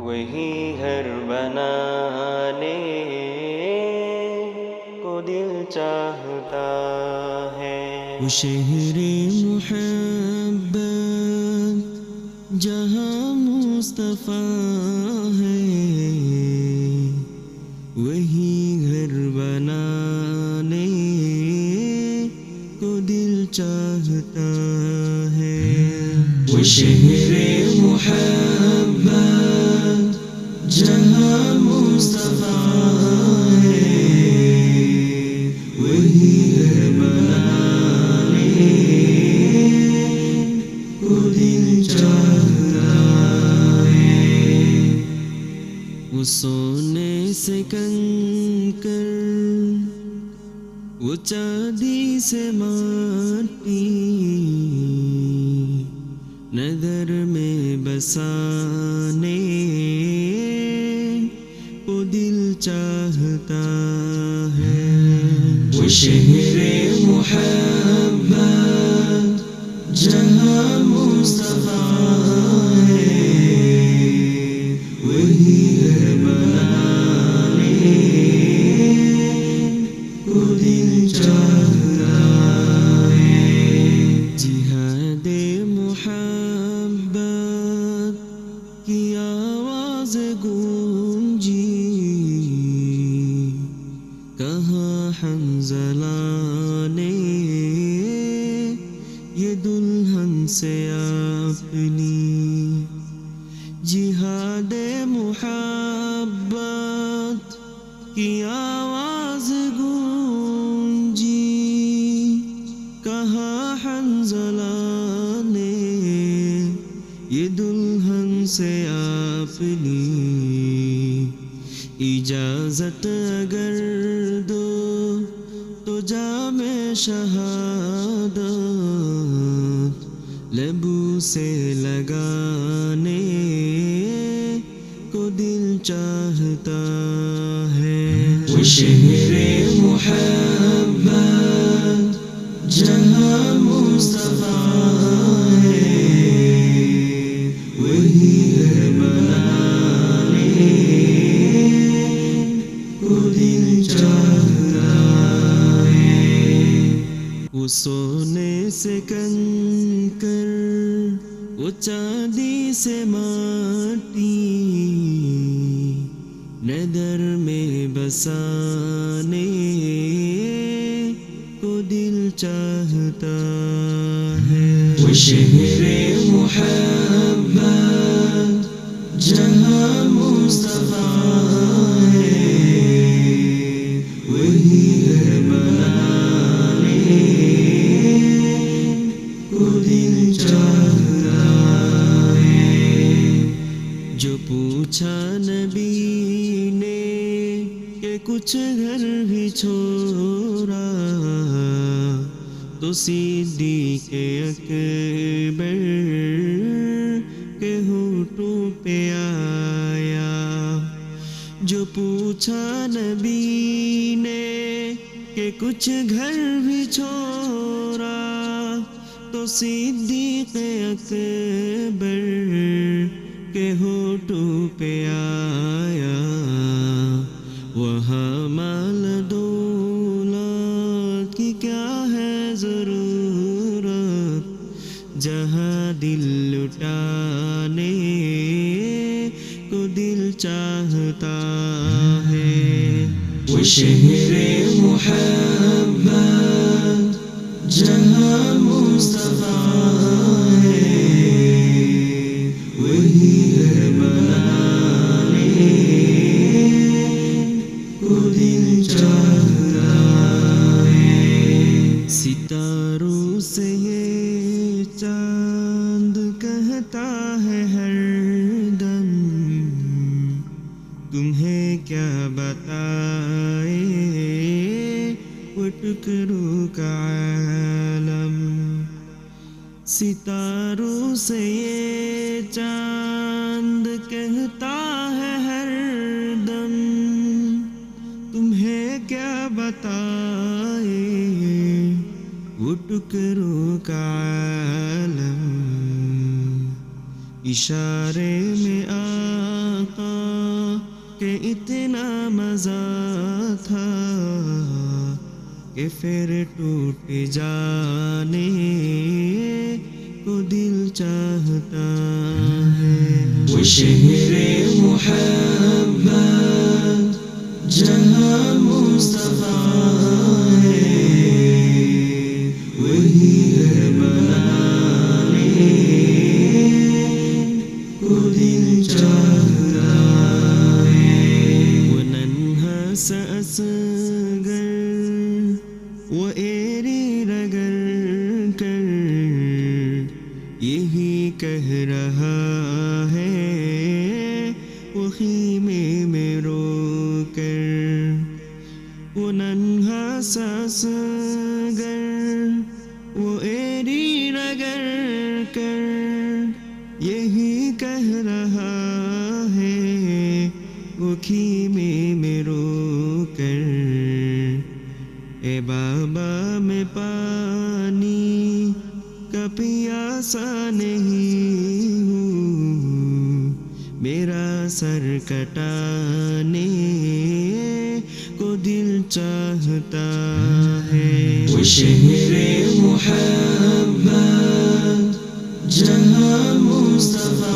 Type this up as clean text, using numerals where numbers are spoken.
وہی گھر بنانے کو دل چاہتا ہے۔ وہ شہر محبت جہاں مصطفیٰ ہے، وہی گھر بنانے کو دل چاہتا ہے۔ وہ شہر محبت جہاں مصطفیٰ ہے، وہی گھر بنانے کو دل چاہتا ہے۔ وہ سونے سے کنکر، وہ چاندی سے ماٹی، نظر میں بسانے کو دل چاہتا ہے۔ وہ شہر محبت جہاں مصطفیٰ ہے، وہی گھر بنانے کو دل چاہتا ہے۔ جہاد محبت کی آواز گونجی، کہاں حنظلہ نے یہ دلہن سے اپنی، جہاد محبت کی آواز گونجی، کہاں حنظلہ نے یہ دلہن سے اپنی، اجازت اگر دو تو جام شہادت لبوں سے لگانے کو دل چاہتا ہے۔ وہ شہر محبت جہاں مصطفیٰ ہے، وہی گھر بنانے کو دل چاہتا ہے۔ وہ سونے سے کنکر، وہ چاندی سے ماٹی، نظر میں بسانے کو دل چاہتا ہے۔ وہ شہر محبت جہاں مصطفیٰ ہے، وہی گھر بنانے کو دل چاہتا ہے۔ جو پوچھا نبی نے کہ کچھ گھر بھی چھوڑا، تو صدیق اکبر کے ہونٹوں پہ آیا۔ جو پوچھا نبی نے کہ کچھ گھر بھی چھوڑا، تو صدیق اکبر کے ہونٹوں پہ آیا۔ وہاں مال دولت کی کیا ہے ضرورت، جہاں دل لٹانے کو دل چاہتا ہے۔ وہ شہر محبت جہاں مصطفیٰ ہے، وہی گھر بنانے کو دل چاہتا ہے۔ ستاروں سے یہ چاند کہتا ہے ہر دم، تمہیں کیا بتائے وہ ٹکڑوں کا عالم۔ ستاروں سے یہ چاند کہتا ہے ہر دم، تمہیں کیا بتائے وہ ٹکڑوں کا عالم۔ اشارے میں آقا کہ اتنا مزہ تھا کہ پھر ٹوٹ جانے کو دل چاہتا ہے۔ وہ شہر محبت جہاں مصطفیٰ ہے، وہی ہے بنانے کو دل چاہتا ہے۔ وہ ننھا سا اصغر وہ ایری رگڑ کر یہی کہہ رہا ہے، وہ خیمے میں رو کر۔ وہ ننھا سا اصغر وہ ایری رگڑ کر یہی کہہ رہا ہے، وہ خیمے میں رو کر۔ اے بابا میں پانی کا پیاسا نہیں ہوں، میرا سر کٹانے کو دل چاہتا ہے۔ وہ شہر محبت جہاں مصطفیٰ